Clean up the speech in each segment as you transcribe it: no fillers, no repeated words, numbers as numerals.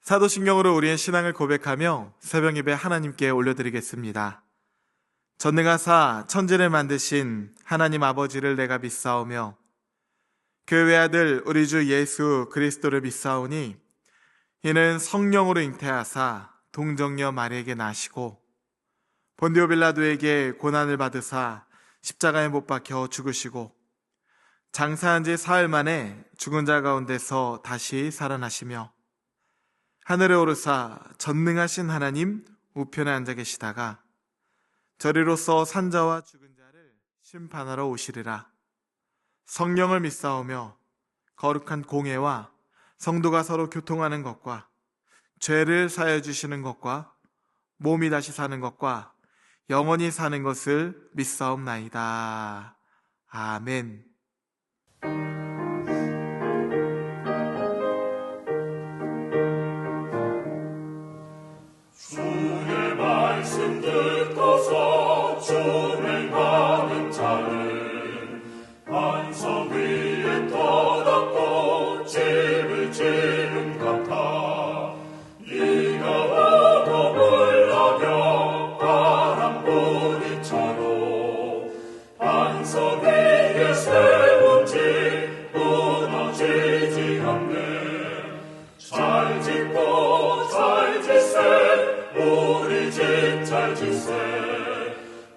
사도신경으로 우리의 신앙을 고백하며 새벽 예배 하나님께 올려드리겠습니다. 전능하사 천지를 만드신 하나님 아버지를 내가 믿사오며 그 외아들 우리 주 예수 그리스도를 믿사오니 이는 성령으로 잉태하사 동정녀 마리에게 나시고 본디오 빌라도에게 고난을 받으사 십자가에 못 박혀 죽으시고 장사한 지 사흘 만에 죽은 자 가운데서 다시 살아나시며 하늘에 오르사 전능하신 하나님 우편에 앉아 계시다가 저리로서 산자와 죽은 자를 심판하러 오시리라. 성령을 믿사오며 거룩한 공회와 성도가 서로 교통하는 것과 죄를 사하여 주시는 것과 몸이 다시 사는 것과 영원히 사는 것을 믿사옵나이다. 아멘. 주의 말씀 듣고서 준행하는 자는 반석 위에 터닫고 집을 지은 같아. 네가 어둠을 나며 바람 부딪혀도 반석 위에 세운 집 무너지지 않네. 잘 짓고 잘 짓세 우리 집 잘 짓세.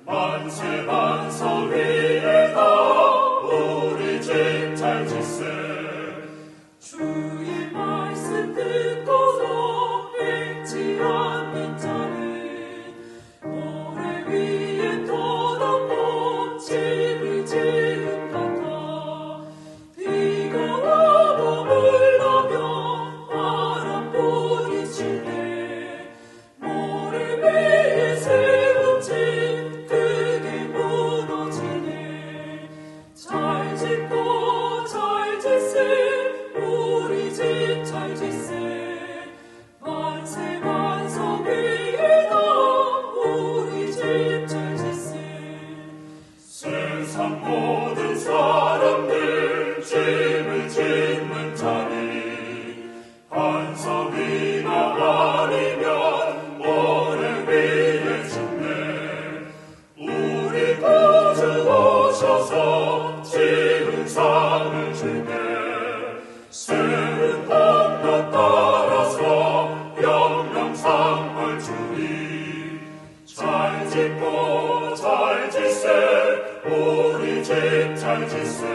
만세 반석 위에다 우리 집 잘 짓세. 주의 말씀 듣고서 행치 않는 자는 모래 위에 터닫고 집을 지은 같아. 비가 와도 물나며 바람 부딪히네. 모래 위에 세운 집 크게 무너지네. 잘 짓고 잘 짓세 우리 집 잘 짓세. 만세 반석 위에다 우리 집 잘 짓세. 세상 모든 사람들 집을 짓는 자니 반석 위가 아니면 모래 위에 짓네. 우리 구주 오셔서 지은 상을 주네. 세운 법도 따라서 영영상을 주니 잘 짓고 잘 짓세 우리 집 잘 짓세.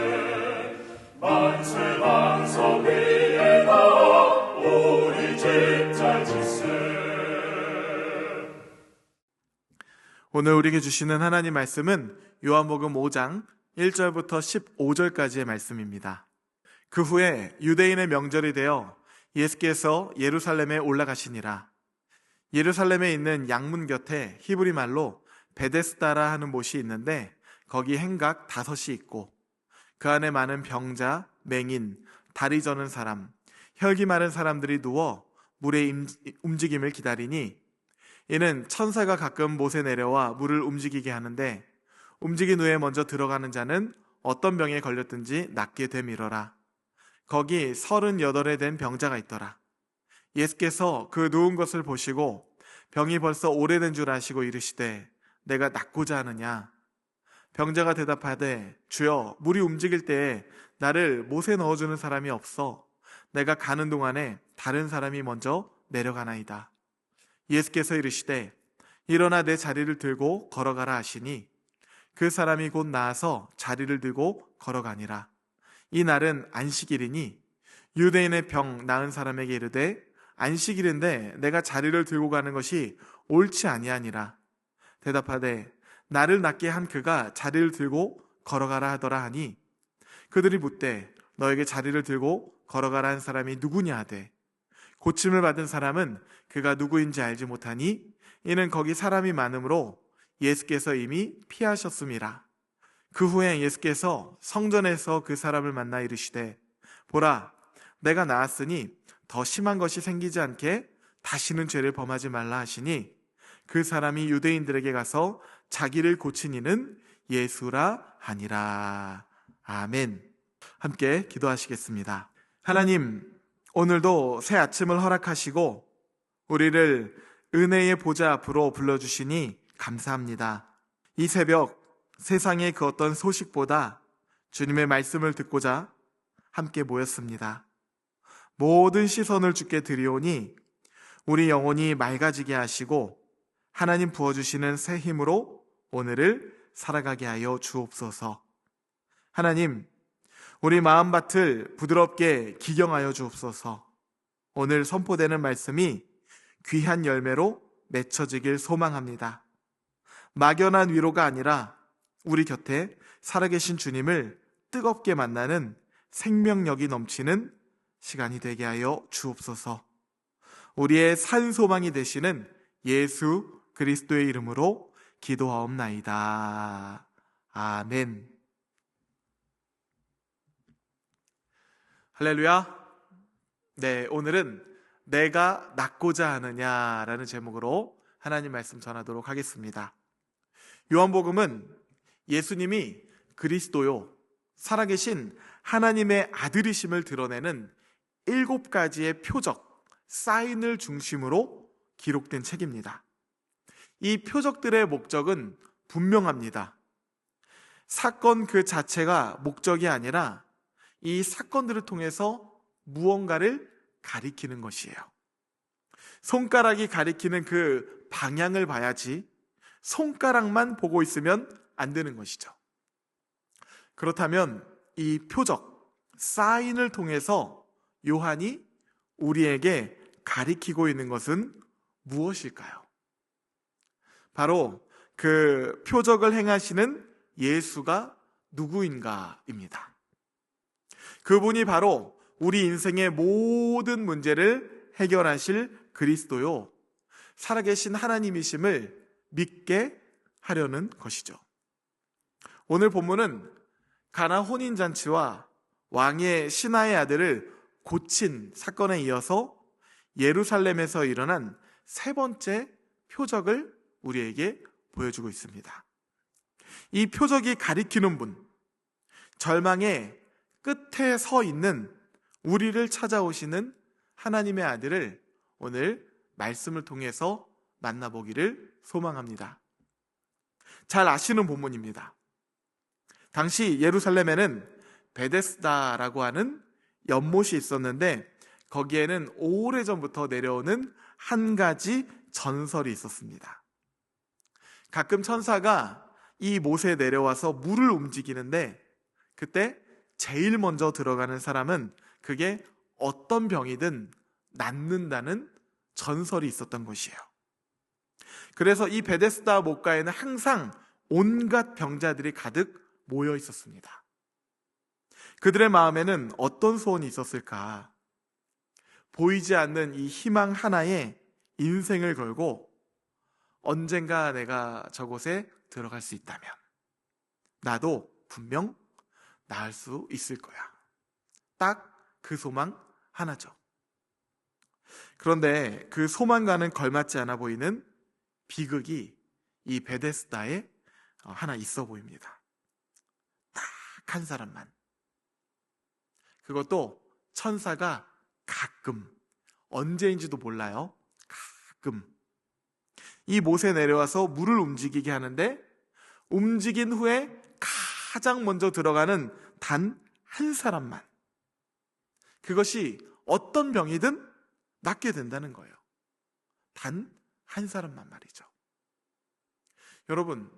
만세 반석 위에다 우리 집 잘 짓세. 오늘 우리에게 주시는 하나님 말씀은 요한복음 5장 1절부터 15절까지의 말씀입니다. 그 후에 유대인의 명절이 되어 예수께서 예루살렘에 올라가시니라. 예루살렘에 있는 양문 곁에 히브리 말로 베데스다라 하는 못이 있는데 거기 행각 5이 있고 그 안에 많은 병자, 맹인, 다리 저는 사람, 혈기 마른 사람들이 누워 물의 움직임을 기다리니 이는 천사가 가끔 못에 내려와 물을 움직이게 하는데 움직인 후에 먼저 들어가는 자는 어떤 병에 걸렸든지 낫게 되밀어라. 거기 38에 된 병자가 있더라. 예수께서 그 누운 것을 보시고 병이 벌써 오래된 줄 아시고 이르시되 내가 낫고자 하느냐. 병자가 대답하되 주여 물이 움직일 때에 나를 못에 넣어주는 사람이 없어 내가 가는 동안에 다른 사람이 먼저 내려가나이다. 예수께서 이르시되 일어나 내 자리를 들고 걸어가라 하시니 그 사람이 곧 나아서 자리를 들고 걸어가니라. 이 날은 안식일이니 유대인의 병 나은 사람에게 이르되 안식일인데 내가 자리를 들고 가는 것이 옳지 아니하니라. 대답하되 나를 낫게 한 그가 자리를 들고 걸어가라 하더라 하니 그들이 묻되 너에게 자리를 들고 걸어가라 한 사람이 누구냐 하되 고침을 받은 사람은 그가 누구인지 알지 못하니 이는 거기 사람이 많으므로 예수께서 이미 피하셨음이라. 그 후에 예수께서 성전에서 그 사람을 만나 이르시되 보라 내가 나았으니 더 심한 것이 생기지 않게 다시는 죄를 범하지 말라 하시니 그 사람이 유대인들에게 가서 자기를 고친 이는 예수라 하니라. 아멘. 함께 기도하시겠습니다. 하나님, 오늘도 새 아침을 허락하시고 우리를 은혜의 보좌 앞으로 불러주시니 감사합니다. 이 새벽 세상의 그 어떤 소식보다 주님의 말씀을 듣고자 함께 모였습니다. 모든 시선을 주께 드리오니 우리 영혼이 맑아지게 하시고 하나님 부어주시는 새 힘으로 오늘을 살아가게 하여 주옵소서. 하나님, 우리 마음밭을 부드럽게 기경하여 주옵소서. 오늘 선포되는 말씀이 귀한 열매로 맺혀지길 소망합니다. 막연한 위로가 아니라 우리 곁에 살아계신 주님을 뜨겁게 만나는 생명력이 넘치는 시간이 되게 하여 주옵소서. 우리의 산 소망이 되시는 예수 그리스도의 이름으로 기도하옵나이다. 아멘. 할렐루야. 네, 오늘은 내가 낫고자 하느냐라는 제목으로 하나님 말씀 전하도록 하겠습니다. 요한복음은 예수님이 그리스도요, 살아계신 하나님의 아들이심을 드러내는 7가지의 표적, 사인을 중심으로 기록된 책입니다. 이 표적들의 목적은 분명합니다. 사건 그 자체가 목적이 아니라 이 사건들을 통해서 무언가를 가리키는 것이에요. 손가락이 가리키는 그 방향을 봐야지 손가락만 보고 있으면 안 되는 것이죠. 그렇다면 이 표적, 사인을 통해서 요한이 우리에게 가리키고 있는 것은 무엇일까요? 바로 그 표적을 행하시는 예수가 누구인가입니다. 그분이 바로 우리 인생의 모든 문제를 해결하실 그리스도요, 살아계신 하나님이심을 믿게 하려는 것이죠. 오늘 본문은 가나 혼인잔치와 왕의 신하의 아들을 고친 사건에 이어서 예루살렘에서 일어난 3번째 표적을 우리에게 보여주고 있습니다. 이 표적이 가리키는 분, 절망의 끝에 서 있는 우리를 찾아오시는 하나님의 아들을 오늘 말씀을 통해서 만나보기를 소망합니다. 잘 아시는 본문입니다. 당시 예루살렘에는 베데스다라고 하는 연못이 있었는데 거기에는 오래전부터 내려오는 한 가지 전설이 있었습니다. 가끔 천사가 이 못에 내려와서 물을 움직이는데 그때 제일 먼저 들어가는 사람은 그게 어떤 병이든 낫는다는 전설이 있었던 것이에요. 그래서 이 베데스다 못가에는 항상 온갖 병자들이 가득 모여 있었습니다. 그들의 마음에는 어떤 소원이 있었을까? 보이지 않는 이 희망 하나에 인생을 걸고 언젠가 내가 저곳에 들어갈 수 있다면 나도 분명 나을 수 있을 거야. 딱 그 소망 하나죠. 그런데 그 소망과는 걸맞지 않아 보이는 비극이 이 베데스다에 하나 있어 보입니다. 딱 한 사람만. 그것도 천사가 가끔, 언제인지도 몰라요. 가끔 이 못에 내려와서 물을 움직이게 하는데 움직인 후에 가장 먼저 들어가는 단 한 사람만, 그것이 어떤 병이든 낫게 된다는 거예요. 단 한 사람만 말이죠. 여러분,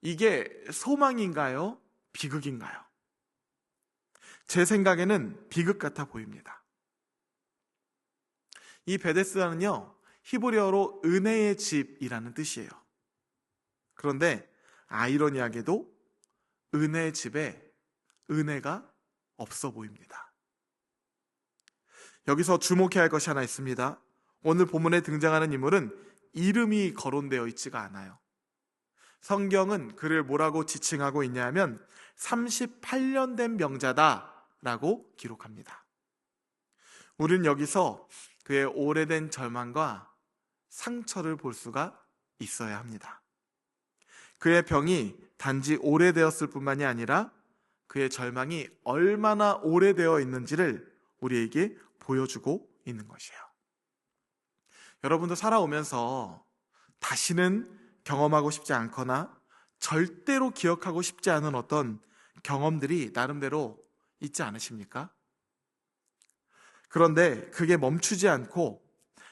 이게 소망인가요? 비극인가요? 제 생각에는 비극 같아 보입니다. 이 베데스다는요, 히브리어로 은혜의 집이라는 뜻이에요. 그런데 아이러니하게도 은혜의 집에 은혜가 없어 보입니다. 여기서 주목해야 할 것이 하나 있습니다. 오늘 본문에 등장하는 인물은 이름이 거론되어 있지가 않아요. 성경은 그를 뭐라고 지칭하고 있냐 하면 38년 된 병자다라고 기록합니다. 우리는 여기서 그의 오래된 절망과 상처를 볼 수가 있어야 합니다. 그의 병이 단지 오래되었을 뿐만이 아니라 그의 절망이 얼마나 오래되어 있는지를 우리에게 보여주고 있는 것이에요. 여러분도 살아오면서 다시는 경험하고 싶지 않거나 절대로 기억하고 싶지 않은 어떤 경험들이 나름대로 있지 않으십니까? 그런데 그게 멈추지 않고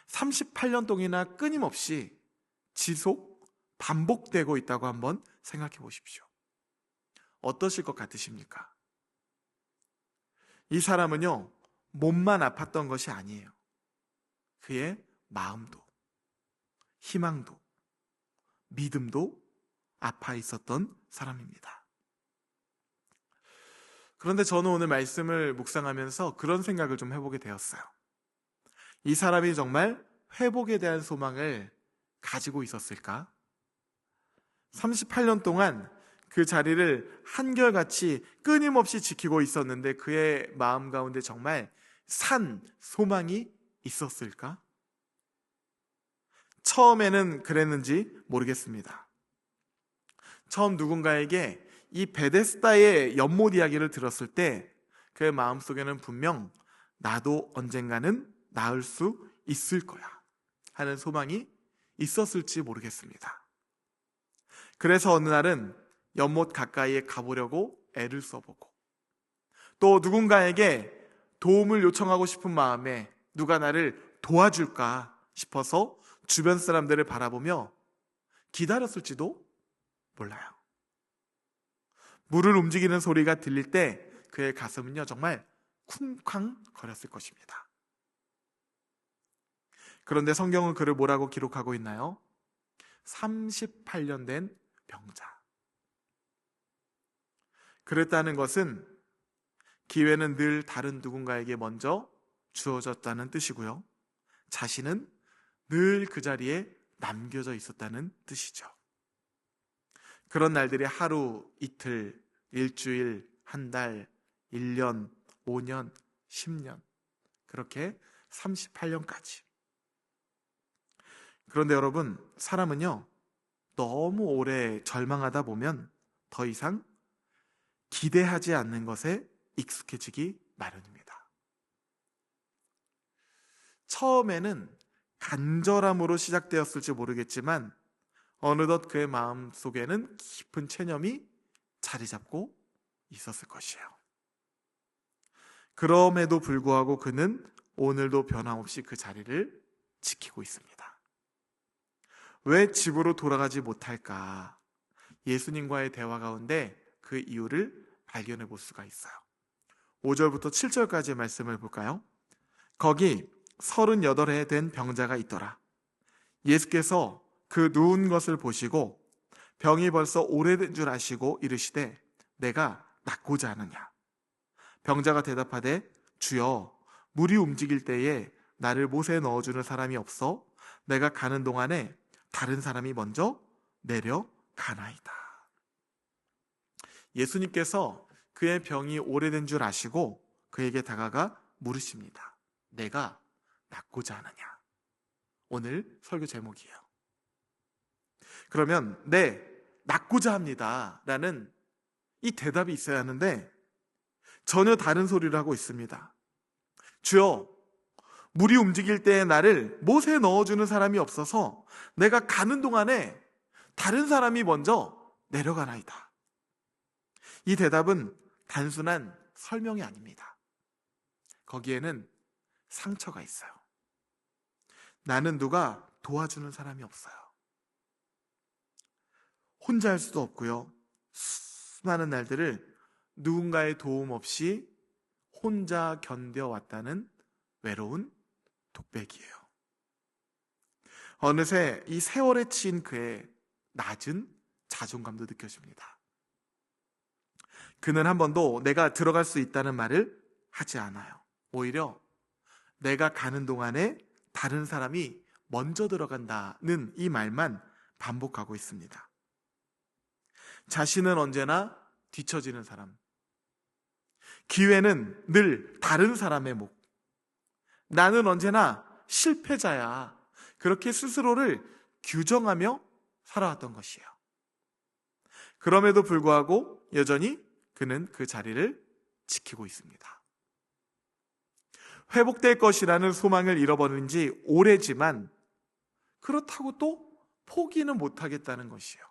38년 동안이나 끊임없이 반복되고 있다고 한번 생각해 보십시오. 어떠실 것 같으십니까? 이 사람은요, 몸만 아팠던 것이 아니에요. 그의 마음도, 희망도, 믿음도 아파 있었던 사람입니다. 그런데 저는 오늘 말씀을 묵상하면서 그런 생각을 좀 해보게 되었어요. 이 사람이 정말 회복에 대한 소망을 가지고 있었을까? 38년 동안 그 자리를 한결같이 끊임없이 지키고 있었는데 그의 마음 가운데 정말 산 소망이 있었을까? 처음에는 그랬는지 모르겠습니다. 처음 누군가에게 이 베데스다의 연못 이야기를 들었을 때 그의 마음속에는 분명 나도 언젠가는 나을 수 있을 거야 하는 소망이 있었을지 모르겠습니다. 그래서 어느 날은 연못 가까이에 가보려고 애를 써보고 또 누군가에게 도움을 요청하고 싶은 마음에 누가 나를 도와줄까 싶어서 주변 사람들을 바라보며 기다렸을지도 몰라요. 물을 움직이는 소리가 들릴 때 그의 가슴은요 정말 쿵쾅 거렸을 것입니다. 그런데 성경은 그를 뭐라고 기록하고 있나요? 38년 된 병자. 그랬다는 것은 기회는 늘 다른 누군가에게 먼저 주어졌다는 뜻이고요. 자신은 늘 그 자리에 남겨져 있었다는 뜻이죠. 그런 날들이 하루, 이틀, 일주일, 한 달, 1년, 5년, 10년 그렇게 38년까지. 그런데 여러분, 사람은요 너무 오래 절망하다 보면 더 이상 기대하지 않는 것에 익숙해지기 마련입니다. 처음에는 간절함으로 시작되었을지 모르겠지만 어느덧 그의 마음 속에는 깊은 체념이 자리 잡고 있었을 것이에요. 그럼에도 불구하고 그는 오늘도 변함없이 그 자리를 지키고 있습니다. 왜 집으로 돌아가지 못할까? 예수님과의 대화 가운데 그 이유를 발견해 볼 수가 있어요. 5절부터 7절까지의 말씀을 볼까요? 거기 38해 된 병자가 있더라. 예수께서 그 누운 것을 보시고 병이 벌써 오래된 줄 아시고 이르시되 내가 낫고자 하느냐? 병자가 대답하되 주여, 물이 움직일 때에 나를 못에 넣어주는 사람이 없어 내가 가는 동안에 다른 사람이 먼저 내려가나이다. 예수님께서 그의 병이 오래된 줄 아시고 그에게 다가가 물으십니다. 내가 낫고자 하느냐? 오늘 설교 제목이에요. 그러면 네, 낫고자 합니다 라는 이 대답이 있어야 하는데 전혀 다른 소리를 하고 있습니다. 주여, 물이 움직일 때에 나를 못에 넣어주는 사람이 없어서 내가 가는 동안에 다른 사람이 먼저 내려가나이다. 이 대답은 단순한 설명이 아닙니다. 거기에는 상처가 있어요. 나는 누가 도와주는 사람이 없어요. 혼자 할 수도 없고요. 수많은 날들을 누군가의 도움 없이 혼자 견뎌왔다는 외로운 독백이에요. 어느새 이 세월에 치인 그의 낮은 자존감도 느껴집니다. 그는 한 번도 내가 들어갈 수 있다는 말을 하지 않아요. 오히려 내가 가는 동안에 다른 사람이 먼저 들어간다는 이 말만 반복하고 있습니다. 자신은 언제나 뒤처지는 사람, 기회는 늘 다른 사람의 목, 나는 언제나 실패자야, 그렇게 스스로를 규정하며 살아왔던 것이에요. 그럼에도 불구하고 여전히 그는 그 자리를 지키고 있습니다. 회복될 것이라는 소망을 잃어버린 지 오래지만 그렇다고 또 포기는 못하겠다는 것이요.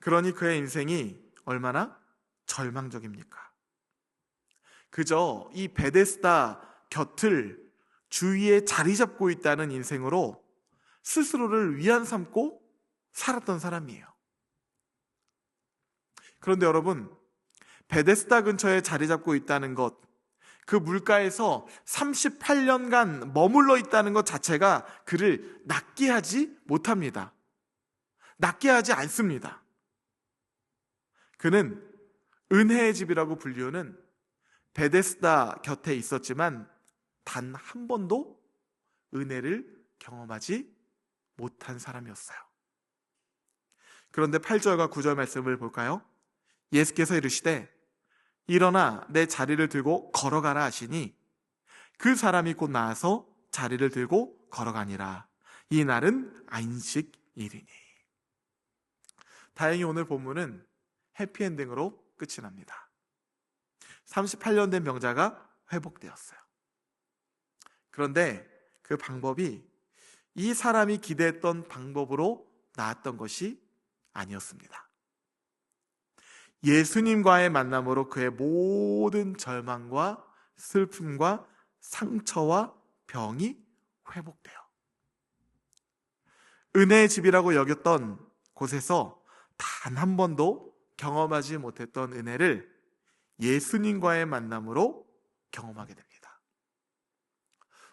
그러니 그의 인생이 얼마나 절망적입니까? 그저 이 베데스다 곁을 주위에 자리 잡고 있다는 인생으로 스스로를 위안 삼고 살았던 사람이에요. 그런데 여러분, 베데스다 근처에 자리 잡고 있다는 것, 그 물가에서 38년간 머물러 있다는 것 자체가 그를 낫게 하지 못합니다. 낫게 하지 않습니다. 그는 은혜의 집이라고 불리우는 베데스다 곁에 있었지만 단 한 번도 은혜를 경험하지 못한 사람이었어요. 그런데 8절과 9절 말씀을 볼까요? 예수께서 이르시되 일어나 내 자리를 들고 걸어가라 하시니 그 사람이 곧 나아서 자리를 들고 걸어가니라. 이 날은 안식일이니. 다행히 오늘 본문은 해피엔딩으로 끝이 납니다. 38년 된 병자가 회복되었어요. 그런데 그 방법이 이 사람이 기대했던 방법으로 나았던 것이 아니었습니다. 예수님과의 만남으로 그의 모든 절망과 슬픔과 상처와 병이 회복돼요. 은혜의 집이라고 여겼던 곳에서 단 한 번도 경험하지 못했던 은혜를 예수님과의 만남으로 경험하게 됩니다.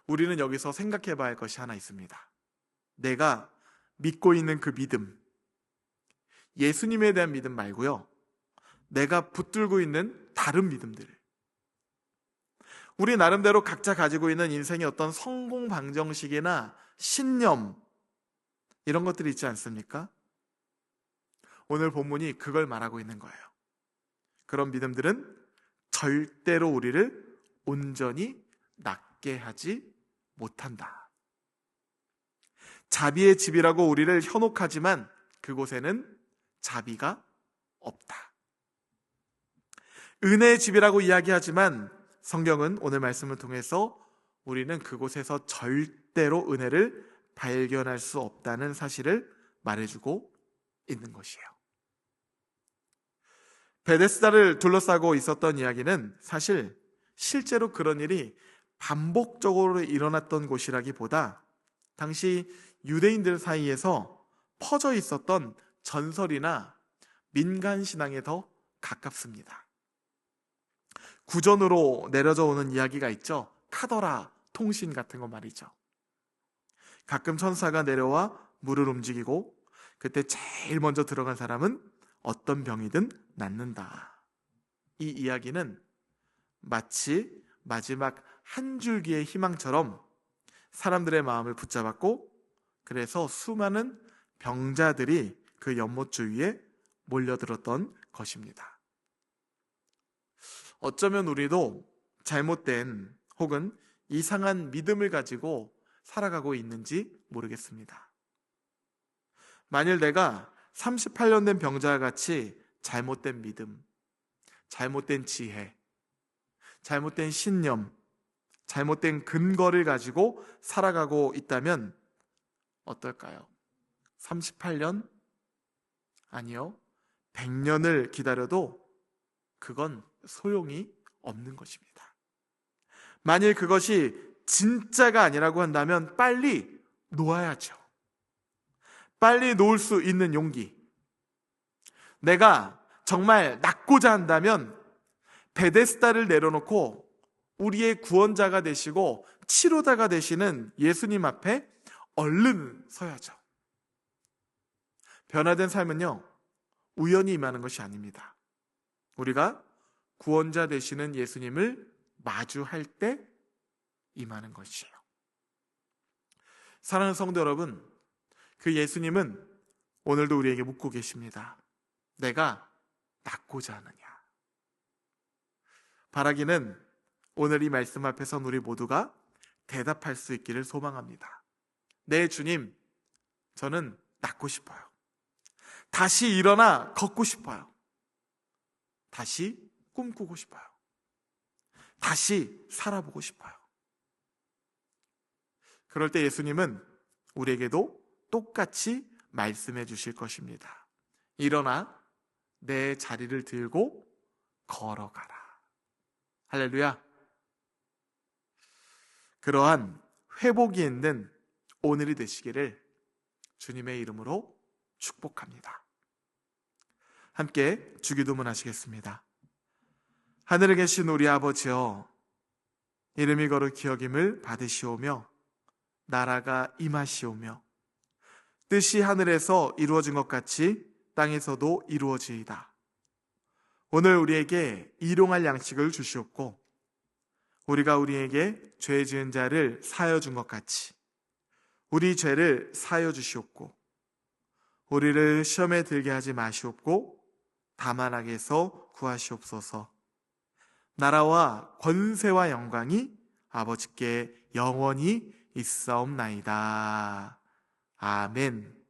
우리는 여기서 생각해 봐야 할 것이 하나 있습니다. 내가 믿고 있는 그 믿음, 예수님에 대한 믿음 말고요, 내가 붙들고 있는 다른 믿음들, 우리 나름대로 각자 가지고 있는 인생의 어떤 성공 방정식이나 신념, 이런 것들이 있지 않습니까? 오늘 본문이 그걸 말하고 있는 거예요. 그런 믿음들은 절대로 우리를 온전히 낫게 하지 못한다. 자비의 집이라고 우리를 현혹하지만 그곳에는 자비가 없다. 은혜의 집이라고 이야기하지만 성경은 오늘 말씀을 통해서 우리는 그곳에서 절대로 은혜를 발견할 수 없다는 사실을 말해주고 있는 것이에요. 베데스다를 둘러싸고 있었던 이야기는 사실 실제로 그런 일이 반복적으로 일어났던 곳이라기보다 당시 유대인들 사이에서 퍼져 있었던 전설이나 민간신앙에 더 가깝습니다. 구전으로 내려져 오는 이야기가 있죠. 카더라 통신 같은 거 말이죠. 가끔 천사가 내려와 물을 움직이고 그때 제일 먼저 들어간 사람은 어떤 병이든 낫는다. 이 이야기는 마치 마지막 한 줄기의 희망처럼 사람들의 마음을 붙잡았고, 그래서 수많은 병자들이 그 연못 주위에 몰려들었던 것입니다. 어쩌면 우리도 잘못된 혹은 이상한 믿음을 가지고 살아가고 있는지 모르겠습니다. 만일 내가 38년 된 병자와 같이 잘못된 믿음, 잘못된 지혜, 잘못된 신념, 잘못된 근거를 가지고 살아가고 있다면 어떨까요? 38년? 아니요. 100년을 기다려도 그건 소용이 없는 것입니다. 만일 그것이 진짜가 아니라고 한다면 빨리 놓아야죠. 빨리 놓을 수 있는 용기. 내가 정말 낫고자 한다면 베데스다를 내려놓고 우리의 구원자가 되시고 치료자가 되시는 예수님 앞에 얼른 서야죠. 변화된 삶은요, 우연히 임하는 것이 아닙니다. 우리가 구원자 되시는 예수님을 마주할 때 임하는 것이에요. 사랑하는 성도 여러분, 그 예수님은 오늘도 우리에게 묻고 계십니다. 내가 낫고자 하느냐? 바라기는 오늘 이 말씀 앞에선 우리 모두가 대답할 수 있기를 소망합니다. 네, 주님, 저는 낫고 싶어요. 다시 일어나 걷고 싶어요. 다시 꿈꾸고 싶어요. 다시 살아보고 싶어요. 그럴 때 예수님은 우리에게도 똑같이 말씀해 주실 것입니다. 일어나 내 자리를 들고 걸어가라. 할렐루야. 그러한 회복이 있는 오늘이 되시기를 주님의 이름으로 축복합니다. 함께 주기도문 하시겠습니다. 하늘에 계신 우리 아버지여, 이름이 거룩히 여김을 받으시오며 나라가 임하시오며 뜻이 하늘에서 이루어진 것 같이 땅에서도 이루어지이다. 오늘 우리에게 일용할 양식을 주시옵고 우리가 우리에게 죄 지은 자를 사하여 준 것 같이 우리 죄를 사하여 주시옵고 우리를 시험에 들게 하지 마시옵고 다만 악에서 구하시옵소서. 나라와 권세와 영광이 아버지께 영원히 있사옵나이다. 아멘.